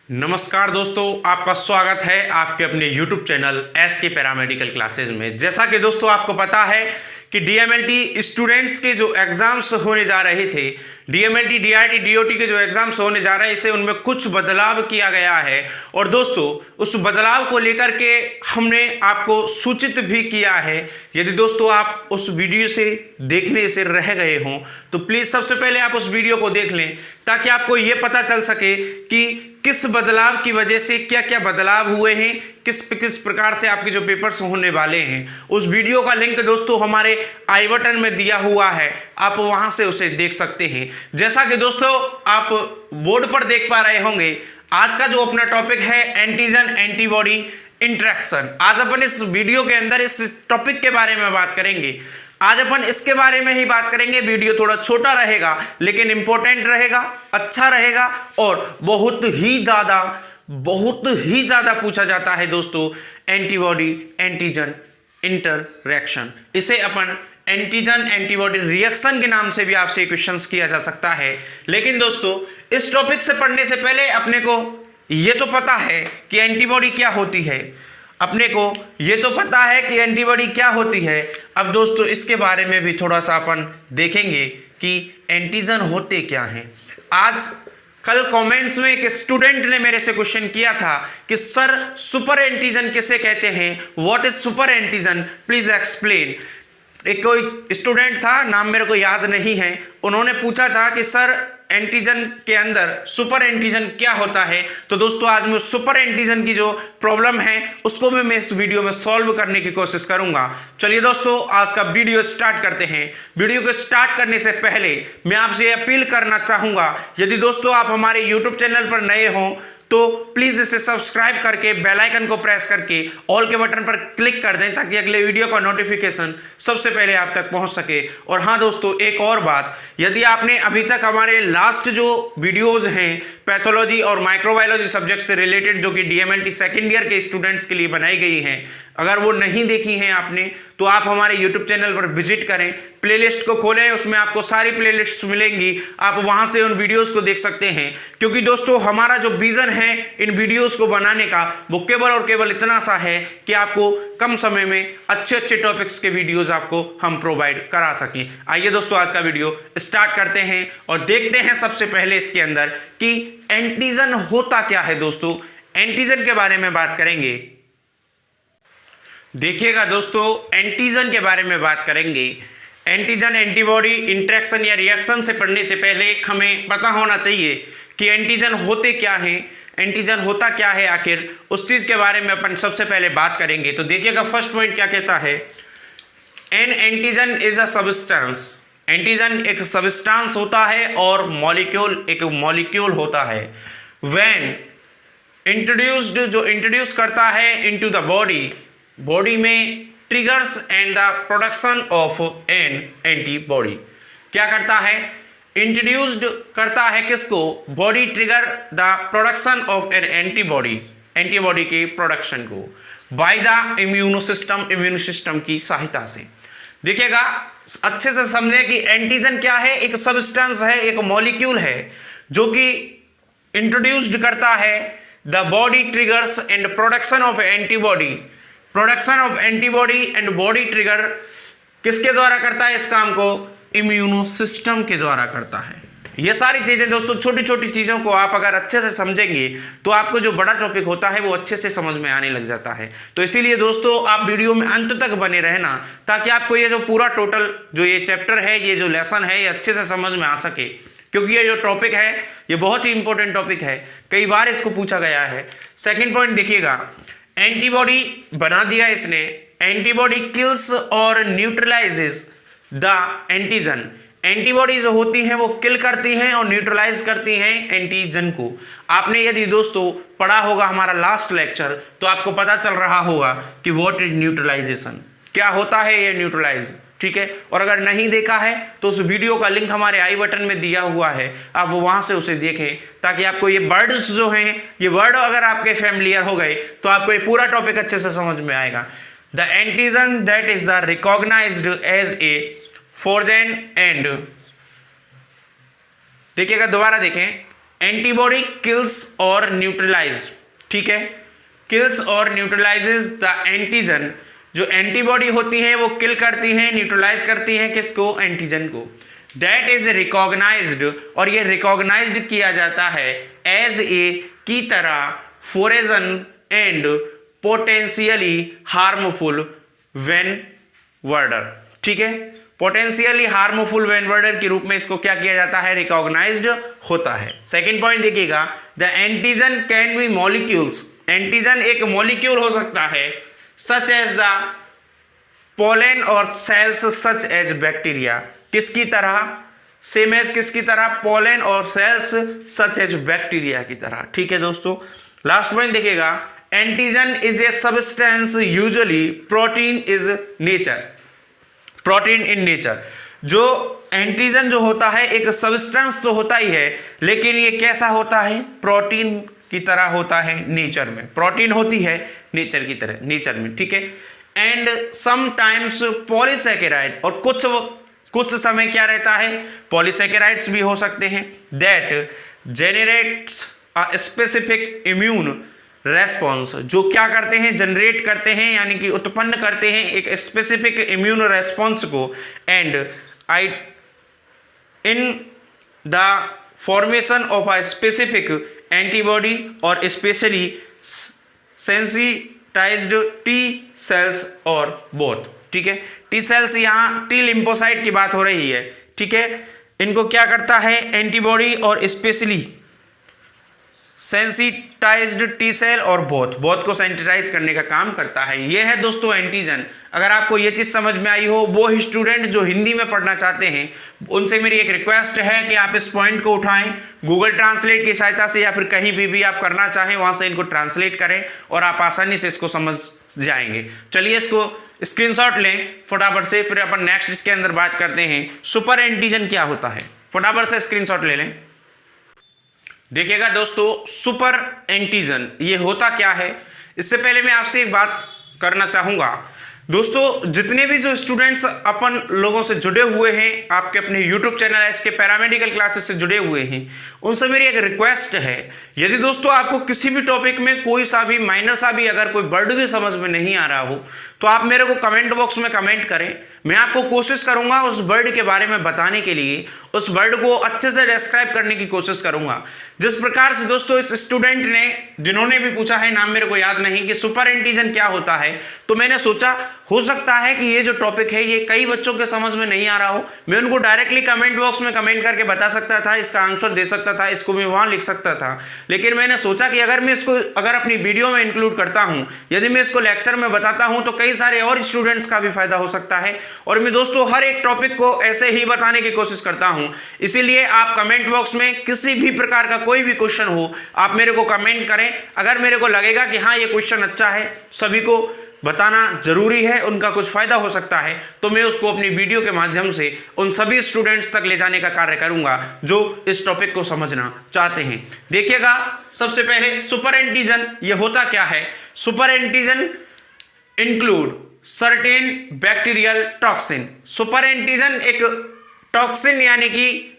नमस्कार दोस्तों, आपका स्वागत है आपके अपने YouTube चैनल एस के पैरामेडिकल क्लासेज में। जैसा कि दोस्तों आपको पता है कि डीएमएलटी स्टूडेंट्स के जो एग्ज़ाम्स होने जा रहे थे, डीएमएलटी डीआरटी डीओटी के जो एग्ज़ाम्स होने जा रहे थे उनमें कुछ बदलाव किया गया है। और दोस्तों उस बदलाव को लेकर के हमने आपको सूचित भी किया है। यदि दोस्तों आप उस वीडियो से देखने से रह गए हों तो प्लीज़ सबसे पहले आप उस वीडियो को देख लें ताकि आपको ये पता चल सके कि किस बदलाव की वजह से क्या क्या बदलाव हुए हैं, किस प्रकार से आपके जो पेपर्स होने वाले हैं। उस वीडियो का लिंक दोस्तों हमारे आई बटन में दिया हुआ है, आप वहां से उसे देख सकते हैं। जैसा कि दोस्तों आप बोर्ड पर देख पा रहे होंगे, आज का जो अपना टॉपिक है एंटीजन एंटीबॉडी इंटरेक्शन। आज अपन इस वीडियो के अंदर इस टॉपिक के बारे में बात करेंगे। आज अपन इसके बारे में ही बात करेंगे। वीडियो थोड़ा छोटा रहेगा लेकिन इंपॉर्टेंट रहेगा, अच्छा रहेगा और बहुत ही ज्यादा पूछा जाता है दोस्तों एंटीबॉडी एंटीजन इंटरैक्शन। इसे अपन एंटीजन एंटीबॉडी रिएक्शन के नाम से भी आपसे क्वेश्चंस किया जा सकता है। लेकिन दोस्तों इस टॉपिक से पढ़ने से पहले अपने को ये तो पता है कि एंटीबॉडी क्या होती है, अपने को ये तो पता है कि एंटीबॉडी क्या होती है। अब दोस्तों इसके बारे में भी थोड़ा सा अपन देखेंगे कि एंटीजन होते क्या हैं। आज कल कमेंट्स में एक स्टूडेंट ने मेरे से क्वेश्चन किया था कि सर सुपर एंटीजन किसे कहते हैं, what is super antigen, please explain. एक कोई स्टूडेंट था, नाम मेरे को याद नहीं है, उन्होंने पूछा था कि सर एंटीजन के अंदर सुपर एंटीजन क्या होता है। तो दोस्तों आज मैं सुपर एंटीजन की जो प्रॉब्लम है उसको भी मैं इस वीडियो में सॉल्व करने की कोशिश करूंगा। चलिए दोस्तों आज का वीडियो स्टार्ट करते हैं। वीडियो को स्टार्ट करने से पहले मैं आपसे अपील करना चाहूंगा, यदि दोस्तों आप हमारे यूट्यूब चैनल पर नए हों तो प्लीज इसे सब्सक्राइब करके बेल आइकन को प्रेस करके ऑल के बटन पर क्लिक कर दें ताकि अगले वीडियो का नोटिफिकेशन सबसे पहले आप तक पहुंच सके। और हाँ दोस्तों एक और बात, यदि आपने अभी तक हमारे लास्ट जो वीडियोस हैं पैथोलॉजी और माइक्रोबायोलॉजी सब्जेक्ट से रिलेटेड जो कि डीएमएलटी सेकेंड ईयर के स्टूडेंट्स के लिए बनाई गई हैं, अगर वो नहीं देखी हैं आपने तो आप हमारे यूट्यूब चैनल पर विजिट करें, प्लेलिस्ट को खोलें, उसमें आपको सारी प्लेलिस्ट मिलेंगी, आप वहां से उन वीडियोस को देख सकते हैं। क्योंकि दोस्तों हमारा जो विजन है इन वीडियोस को बनाने का वो केवल और केवल इतना सा है कि आपको कम समय में अच्छे अच्छे टॉपिक्स के वीडियोस आपको हम प्रोवाइड करा सकें। आइए दोस्तों आज का वीडियो स्टार्ट करते हैं और देखते हैं सबसे पहले इसके अंदर कि एंटीजन होता क्या है। दोस्तों एंटीजन के बारे में बात करेंगे। देखिएगा दोस्तों एंटीजन के बारे में बात करेंगे। एंटीजन एंटीबॉडी इंटरेक्शन या रिएक्शन से पढ़ने से पहले हमें पता होना चाहिए कि एंटीजन होते क्या हैं, एंटीजन होता क्या है आखिर, उस चीज़ के बारे में अपन सबसे पहले बात करेंगे। तो देखिएगा फर्स्ट पॉइंट क्या कहता है, N antigen is a substance. Antigen एक सब्सटेंस होता है और मॉलिक्यूल एक मॉलिक्यूल होता है। व्हेन इंट्रोड्यूस्ड, जो इंट्रोड्यूस करता है इनटू द बॉडी, बॉडी में triggers and the production of N antibody. क्या करता है, इंट्रोड्यूस्ड करता है किसको, body trigger the production of N antibody, antibody के प्रोडक्शन को बाय द इम्यूनो सिस्टम की सहायता से। देखिएगा अच्छे से समझे कि एंटीजन क्या है, एक सब्सटेंस है, एक मॉलिक्यूल है जो कि इंट्रोड्यूस्ड करता है the body triggers and production of antibody. Production of antibody and body trigger किसके द्वारा करता है इस काम को, इम्यूनो सिस्टम के द्वारा करता है। ये सारी चीजें दोस्तों, छोटी छोटी चीजों को आप अगर अच्छे से समझेंगे तो आपको जो बड़ा टॉपिक होता है वो अच्छे से समझ में आने लग जाता है। तो इसीलिए दोस्तों आप वीडियो में अंत तक बने रहना ताकि आपको ये जो पूरा टोटल जो ये चैप्टर है, ये जो लेसन है, ये अच्छे से समझ में आ सके। क्योंकि ये जो टॉपिक है ये बहुत ही इंपॉर्टेंट टॉपिक है, कई बार इसको पूछा गया है। सेकेंड पॉइंट देखिएगा, एंटीबॉडी बना दिया इसने, एंटीबॉडी किल्स और न्यूट्रलाइजेस द एंटीजन। एंटीबॉडी जो होती हैं वो किल करती हैं और न्यूट्रलाइज करती हैं एंटीजन को। आपने यदि दोस्तों पढ़ा होगा हमारा लास्ट लेक्चर तो आपको पता चल रहा होगा कि व्हाट इज न्यूट्रलाइजेशन, क्या होता है ये न्यूट्रलाइज, ठीक है। और अगर नहीं देखा है तो उस वीडियो का लिंक हमारे आई बटन में दिया हुआ है, आप वहां से उसे देखें ताकि आपको ये वर्ड्स जो हैं, ये वर्ड अगर आपके फैमिलियर हो गए तो आपको ये पूरा टॉपिक अच्छे से समझ में आएगा। The antigen that is the recognised as a foreign and, देखिएगा दोबारा देखें, एंटीबॉडी किल्स और न्यूट्रलाइज, ठीक है, किल्स और न्यूट्रलाइजेज द एंटीजन, जो एंटीबॉडी होती है वो किल करती है, न्यूट्रलाइज करती है किसको, एंटीजन को। दैट इज रिकॉग्नाइज्ड, और ये रिकॉग्नाइज्ड किया जाता है एज ए की तरह, फोरेजन एंड पोटेंशियली हार्मफुल वेन वर्डर, ठीक है, पोटेंशियली हार्मफुल वेन वर्डर के रूप में इसको क्या किया जाता है, रिकॉग्नाइज्ड होता है। सेकेंड पॉइंट देखिएगा, the antigen can be molecules, antigen एक मॉलिक्यूल हो सकता है, सच एज द पोलन और सेल्स सच एज बैक्टीरिया, किसकी तरह, सेम एज किसकी तरह, पोलन और सेल्स सच एज बैक्टीरिया की तरह, ठीक है दोस्तों। लास्ट पॉइंट देखिएगा, antigen is a substance usually protein is nature, protein in nature, जो एंटीजन जो होता है एक सब्सटेंस तो होता ही है, लेकिन ये कैसा होता है, प्रोटीन की तरह होता है नेचर में, प्रोटीन होती है नेचर की तरह, नेचर में, ठीक है। एंड समटाइम्स पॉलीसैकेराइड, और कुछ समय क्या रहता है, पॉलीसैकेराइड्स भी हो सकते हैं, that generates a specific immune response, जो क्या करते हैं, जनरेट करते हैं, यानी कि उत्पन्न करते हैं एक स्पेसिफिक इम्यून रेस्पॉन्स को, and I in the formation of a specific antibody और स्पेशली सेंसिटाइज्ड टी सेल्स और बोथ, ठीक है। टी सेल्स, यहाँ टी लिम्फोसाइट की बात हो रही है, ठीक है, इनको क्या करता है, एंटीबॉडी और स्पेशली सेंसिटाइज्ड टी सेल और बोथ को सेंसिटाइज करने का काम करता है। ये है दोस्तों एंटीजन। अगर आपको ये चीज़ समझ में आई हो, वो स्टूडेंट जो हिंदी में पढ़ना चाहते हैं उनसे मेरी एक रिक्वेस्ट है कि आप इस पॉइंट को उठाएं, गूगल ट्रांसलेट की सहायता से या फिर कहीं भी आप करना चाहें वहाँ से इनको ट्रांसलेट करें और आप आसानी से इसको समझ जाएंगे। चलिए इसको स्क्रीनशॉट लें फटाफट से, फिर अपन नेक्स्ट इसके अंदर बात करते हैं सुपर एंटीजन क्या होता है। फटाफट से स्क्रीनशॉट ले लें। देखिएगा दोस्तों, सुपर एंटीजन ये होता क्या है, इससे पहले मैं आपसे एक बात करना चाहूँगा। दोस्तों, जितने भी जो स्टूडेंट्स अपन लोगों से जुड़े हुए हैं, आपके अपने YouTube चैनल इसके पैरामेडिकल क्लासेस से जुड़े हुए हैं, उनसे मेरी एक रिक्वेस्ट है, यदि दोस्तों आपको किसी भी टॉपिक में कोई सा भी माइनर सा भी अगर कोई वर्ड भी समझ में नहीं आ रहा हो तो आप मेरे को कमेंट बॉक्स में कमेंट करें। मैं आपको कोशिश करूंगा उस वर्ड के बारे में बताने के लिए, उस वर्ड को अच्छे से डिस्क्राइब करने की कोशिश करूंगा। जिस प्रकार से दोस्तों इस स्टूडेंट ने, जिन्होंने भी पूछा है, नाम मेरे को याद नहीं, कि सुपर एंटीजन क्या होता है, तो मैंने सोचा हो सकता है कि ये जो टॉपिक है ये कई बच्चों के समझ में नहीं आ रहा हो। मैं उनको डायरेक्टली कमेंट बॉक्स में कमेंट करके बता सकता था, इसका आंसर दे सकता था, इसको मैं वहां लिख सकता था, लेकिन मैंने सोचा कि अगर मैं इसको अपनी वीडियो में इंक्लूड करता हूं, यदि मैं इसको लेक्चर में बताता हूं, तो कई सारे और स्टूडेंट्स का भी फायदा हो सकता है। और मैं दोस्तों हर एक टॉपिक को ऐसे ही बताने की कोशिश करता हूं, इसीलिए आप कमेंट बॉक्स में किसी भी प्रकार का कोई भी क्वेश्चन हो, आप मेरे को कमेंट करें। अगर मेरे को लगेगा कि हाँ ये क्वेश्चन अच्छा है, सभी को बताना जरूरी है, उनका कुछ फायदा हो सकता है, तो मैं उसको अपनी वीडियो के माध्यम से उन सभी स्टूडेंट्स तक ले जाने का कार्य करूंगा जो इस टॉपिक को समझना चाहते हैं। देखिएगा, सबसे पहले सुपर एंटीजन ये होता क्या है। Super antigen include certain bacterial toxin. Super antigen एक टॉक्सिन यानी कि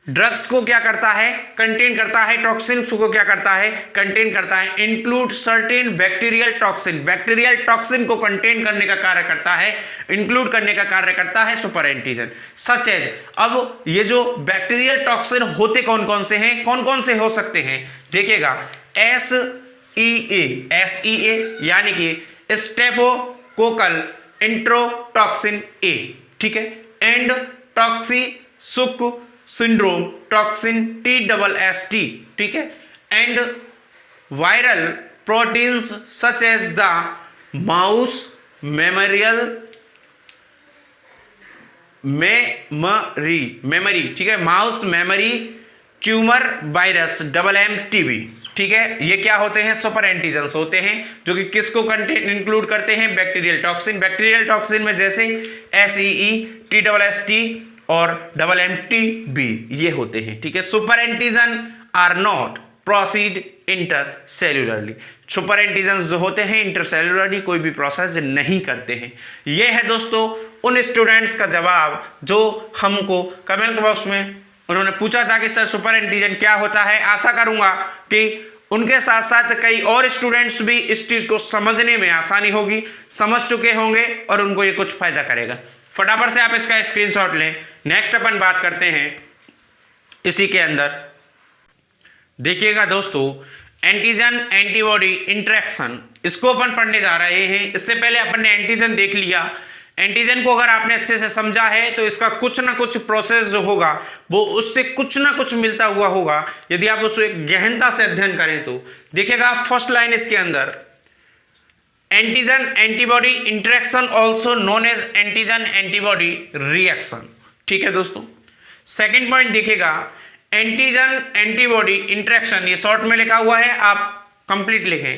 ड्रग्स को क्या करता है, कंटेन करता है, टॉक्सिन को क्या करता है, कंटेन करता है। Include certain bacterial toxin, bacterial toxin को कंटेन करने का कार्य करता है, इंक्लूड करने का कार्य करता है सुपर एंटीजन। सच एज, अब ये जो बैक्टीरियल टॉक्सिन होते कौन कौन से हैं, कौन कौन से हो सकते हैं, देखिएगा, SEA यानी कि स्टेफोकोकल इंट्रोटॉक्सिन ए, ठीक है, and toxic shock syndrome toxin TSST, ठीक है, and viral proteins such as the mouse mammary, ठीक है, mouse mammary tumour virus MMTV, ठीक है। ये क्या होते हैं, सुपर एंटीजन्स होते हैं, जो कि किसको कंटेन इंक्लूड करते हैं, बैक्टीरियल टॉक्सिन। बैक्टीरियल टॉक्सिन में जैसे SEE, TSST और MMTV ये होते हैं, ठीक है। Super antigen are not processed intercellularly. Super antigen जो होते हैं इंटरसेल्युलरली कोई भी प्रोसेस नहीं करते हैं। ये है दोस्तों उन स्टूडेंट्स का जवाब जो हमको कमेंट बॉक्स में उन्होंने पूछा था कि सर सुपर एंटीजन क्या होता है। आशा करूंगा कि उनके साथ साथ कई और स्टूडेंट्स भी इस चीज को समझने में आसानी होगी, समझ चुके होंगे और उनको ये कुछ फायदा करेगा। फटाफट से आप इसका स्क्रीनशॉट लें। नेक्स्ट अपन बात करते हैं इसी के अंदर। देखिएगा दोस्तों, एंटीजन एंटीबॉडी इंटरेक्शन, इसको अपन पढ़ने जा रहे हैं। इससे पहले अपन ने एंटीजन देख लिया। एंटीजन को अगर आपने अच्छे से समझा है तो इसका कुछ ना कुछ प्रोसेस जो होगा वो उससे कुछ ना कुछ मिलता हुआ होगा यदि आप उसको एक गहनता से अध्ययन करें तो। देखिएगा फर्स्ट लाइन इसके अंदर, antigen antibody interaction also known as antigen antibody reaction. ठीक है दोस्तों। सेकेंड पॉइंट देखिएगा, एंटीजन एंटीबॉडी इंटरेक्शन, ये शॉर्ट में लिखा हुआ है, आप कंप्लीट लिखें।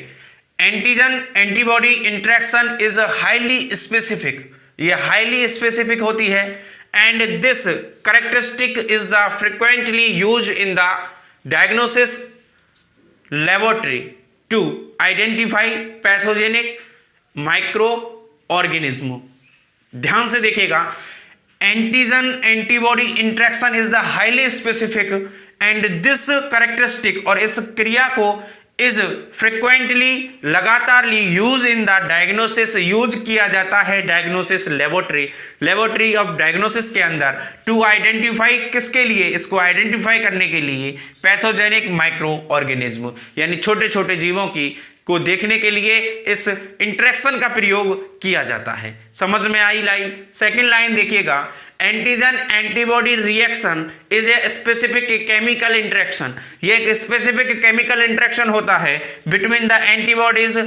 Antigen antibody interaction is highly specific, ये हाईली स्पेसिफिक होती है। And this characteristic is the frequently use in the diagnosis laboratory to identify pathogenic microorganism. ध्यान से देखिएगा, antigen antibody interaction is the highly specific and this characteristic, और इस क्रिया को इज फ्रिक्वेंटली लगातारली use in the diagnosis, use किया जाता है डायग्नोसिस लेबोरेटरी ऑफ डायग्नोसिस के अंदर, टू आइडेंटिफाई, किसके लिए, इसको आइडेंटिफाई करने के लिए, पैथोजेनिक माइक्रो ऑर्गेनिज्म, यानी छोटे छोटे जीवों की को देखने के लिए इस इंटरेक्शन का प्रयोग किया जाता है। समझ में आई लाइन। सेकेंड लाइन देखिएगा, antigen antibody reaction is a specific chemical interaction, ये एक स्पेसिफिक केमिकल इंटरेक्शन होता है बिटवीन द एंटीबॉडीज,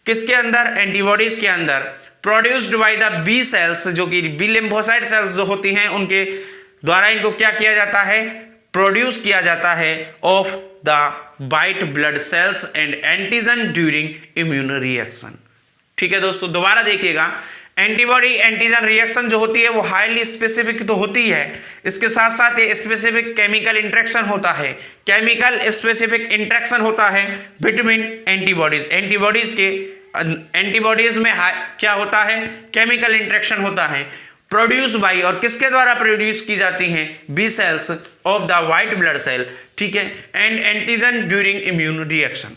किसके अंदर, एंटीबॉडीज के अंदर, produced by the B cells, जो कि बी लिम्फोसाइट सेल्स जो होती हैं उनके द्वारा इनको क्या किया जाता है, प्रोड्यूस किया जाता है of the white blood cells and antigen during immune reaction. ठीक है दोस्तों, दोबारा देखिएगा, एंटीबॉडी एंटीजन रिएक्शन जो होती है वो हाईली स्पेसिफिक तो होती है, इसके साथ साथ ये स्पेसिफिक केमिकल इंटरेक्शन होता है, केमिकल स्पेसिफिक इंटरेक्शन होता है बिटवीन एंटीबॉडीज, एंटीबॉडीज में क्या होता है, केमिकल इंटरेक्शन होता है, प्रोड्यूस बाई, और किसके द्वारा प्रोड्यूस की जाती हैं, B cells of the white blood cell. ठीक है, and antigen during immune reaction.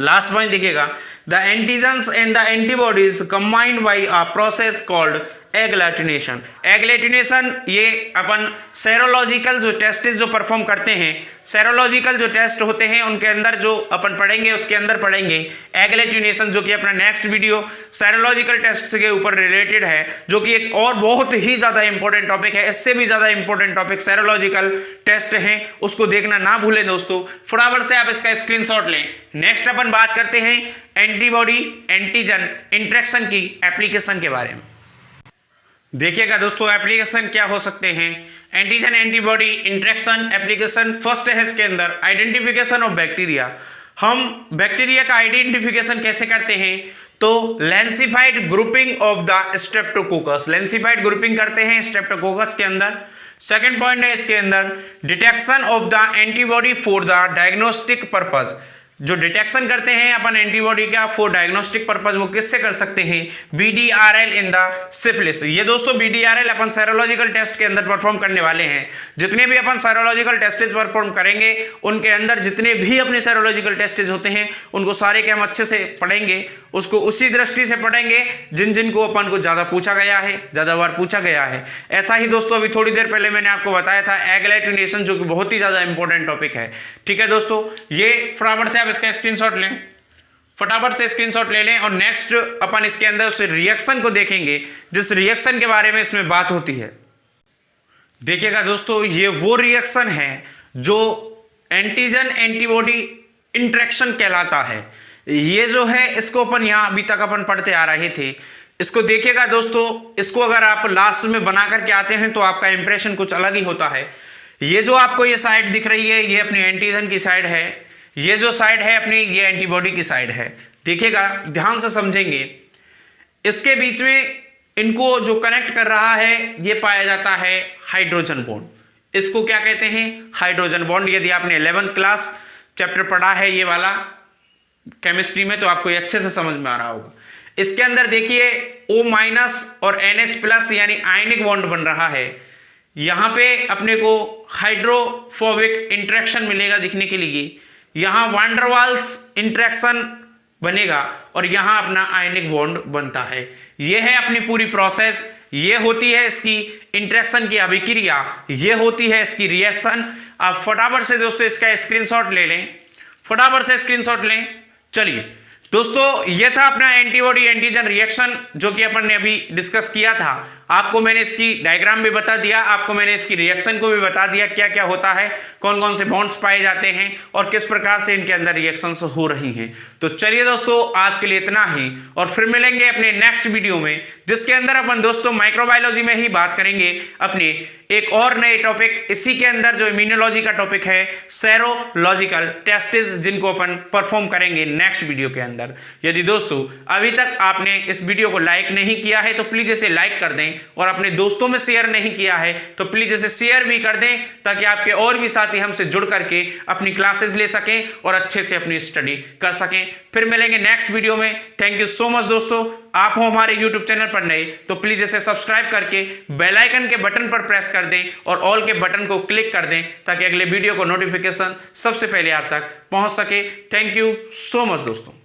Last point देखिएगा, the antigens and the antibodies combined by a process called agglutination. Agglutination ये अपन सेरोलॉजिकल जो टेस्ट जो परफॉर्म करते हैं, सेरोलॉजिकल जो टेस्ट होते हैं उनके अंदर जो अपन पढ़ेंगे उसके अंदर पढ़ेंगे एग्लूटिनेशन, जो कि अपना नेक्स्ट वीडियो सेरोलॉजिकल टेस्ट के ऊपर रिलेटेड है, जो कि एक और बहुत ही ज़्यादा इंपॉर्टेंट टॉपिक है। इससे भी ज़्यादा इंपॉर्टेंट टॉपिक सेरोलॉजिकल टेस्ट हैं, उसको देखना ना भूलें दोस्तों। फटाफट से आप इसका स्क्रीनशॉट लें। नेक्स्ट अपन बात करते हैं एंटीबॉडी एंटीजन इंटरेक्शन की एप्लीकेशन के बारे में। देखिएगा दोस्तों, एप्लीकेशन क्या हो सकते हैं, antigen antibody interaction application. First है इसके अंदर आइडेंटिफिकेशन ऑफ बैक्टीरिया। हम बैक्टीरिया का आइडेंटिफिकेशन कैसे करते हैं, तो Lancefield grouping of the streptococcus, Lancefield grouping करते हैं स्ट्रेप्टोकोकस के अंदर। सेकेंड पॉइंट है इसके अंदर detection of the antibody for the diagnostic purpose, जो डिटेक्शन करते हैं अपन एंटीबॉडी का फॉर डायग्नोस्टिक पर्पज, वो किससे कर सकते हैं, BDRL इन द सिफिलिस। ये दोस्तों BDRL अपन सेरोलॉजिकल टेस्ट के अंदर परफॉर्म करने वाले हैं। जितने भी अपन सेरोलॉजिकल टेस्टेज परफॉर्म करेंगे उनके अंदर जितने भी अपने सेरोलॉजिकल टेस्टेज होते हैं उनको सारे के हम अच्छे से पढ़ेंगे, उसको उसी दृष्टि से पढ़ेंगे जिन जिन को अपन को ज़्यादा पूछा गया है, ज़्यादा बार पूछा गया है। ऐसा ही दोस्तों अभी थोड़ी देर पहले मैंने आपको बताया था एग्लूटिनेशन, जो कि बहुत ही ज़्यादा इंपॉर्टेंट टॉपिक है। ठीक है दोस्तों, ये फटाफट से आप इसका स्क्रीनशॉट लें, फटाफट से स्क्रीनशॉट ले लें। और नेक्स्ट अपन इसके अंदर उस रिएक्शन को देखेंगे जिस रिएक्शन के बारे में इसमें बात होती है। देखिएगा दोस्तों, ये वो रिएक्शन है जो एंटीजन एंटीबॉडी इंटरेक्शन कहलाता है। ये जो है इसको अपन यहाँ अभी तक अपन पढ़ते आ रहे थे। इसको देखिएगा दोस्तों, इसको अगर आप लास्ट में बना करके आते हैं तो आपका इंप्रेशन कुछ अलग ही होता है। ये जो आपको ये साइड दिख रही है ये अपनी एंटीजन की साइड है, ये जो साइड है अपनी ये एंटीबॉडी की साइड है। देखिएगा, ध्यान से समझेंगे, इसके बीच में इनको जो कनेक्ट कर रहा है ये पाया जाता है हाइड्रोजन बॉन्ड। इसको क्या कहते हैं, हाइड्रोजन बॉन्ड। यदि आपने 11th क्लास चैप्टर पढ़ा है ये वाला केमिस्ट्री में तो आपको ये अच्छे से समझ में आ रहा होगा। इसके अंदर देखिए O- और NH+ यानी आयनिक बॉन्ड बन रहा है। यहाँ पे अपने को हाइड्रोफोबिक इंटरेक्शन मिलेगा दिखने के लिए, यहाँ वान डर वाल्स इंटरेक्शन बनेगा और यहाँ अपना आयनिक बॉन्ड बनता है। ये है अपनी पूरी प्रोसेस, ये होती है इसकी इंटरेक्शन की अभिक्रिया, ये होती है इसकी रिएक्शन। आप फटाफट से दोस्तों इसका स्क्रीनशॉट ले लें, फटाफट से स्क्रीनशॉट लें। चलिए दोस्तों, ये था अपना एंटीबॉडी एंटीजन रिएक्शन जो कि अपन ने अभी डिस्कस किया था। आपको मैंने इसकी डायग्राम भी बता दिया, आपको मैंने इसकी रिएक्शन को भी बता दिया, क्या क्या होता है, कौन कौन से बॉन्ड्स पाए जाते हैं और किस प्रकार से इनके अंदर रिएक्शंस हो रही हैं। तो चलिए दोस्तों, आज के लिए इतना ही और फिर मिलेंगे अपने नेक्स्ट वीडियो में, जिसके अंदर अपन दोस्तों माइक्रोबायोलॉजी में ही बात करेंगे अपने एक और नए टॉपिक, इसी के अंदर जो इम्यूनोलॉजी का टॉपिक है सेरोलॉजिकल टेस्ट्स, जिनको अपन परफॉर्म करेंगे नेक्स्ट वीडियो के अंदर। यदि दोस्तों अभी तक आपने इस वीडियो को लाइक नहीं किया है तो प्लीज इसे लाइक कर दें और अपने दोस्तों में शेयर नहीं किया है तो प्लीज इसे शेयर भी कर दें, ताकि आपके और भी साथी हमसे जुड़ करके अपनी क्लासेस ले सकें और अच्छे से अपनी स्टडी कर सकें। फिर मिलेंगे नेक्स्ट वीडियो में। थैंक यू सो मच दोस्तों। आप हो हमारे यूट्यूब चैनल पर नए तो प्लीज इसे सब्सक्राइब करके बेल आइकन के बटन पर प्रेस कर दें और ऑल के बटन को क्लिक कर दें, ताकि अगले वीडियो को नोटिफिकेशन सबसे पहले आप तक पहुंच सके। थैंक यू सो मच दोस्तों।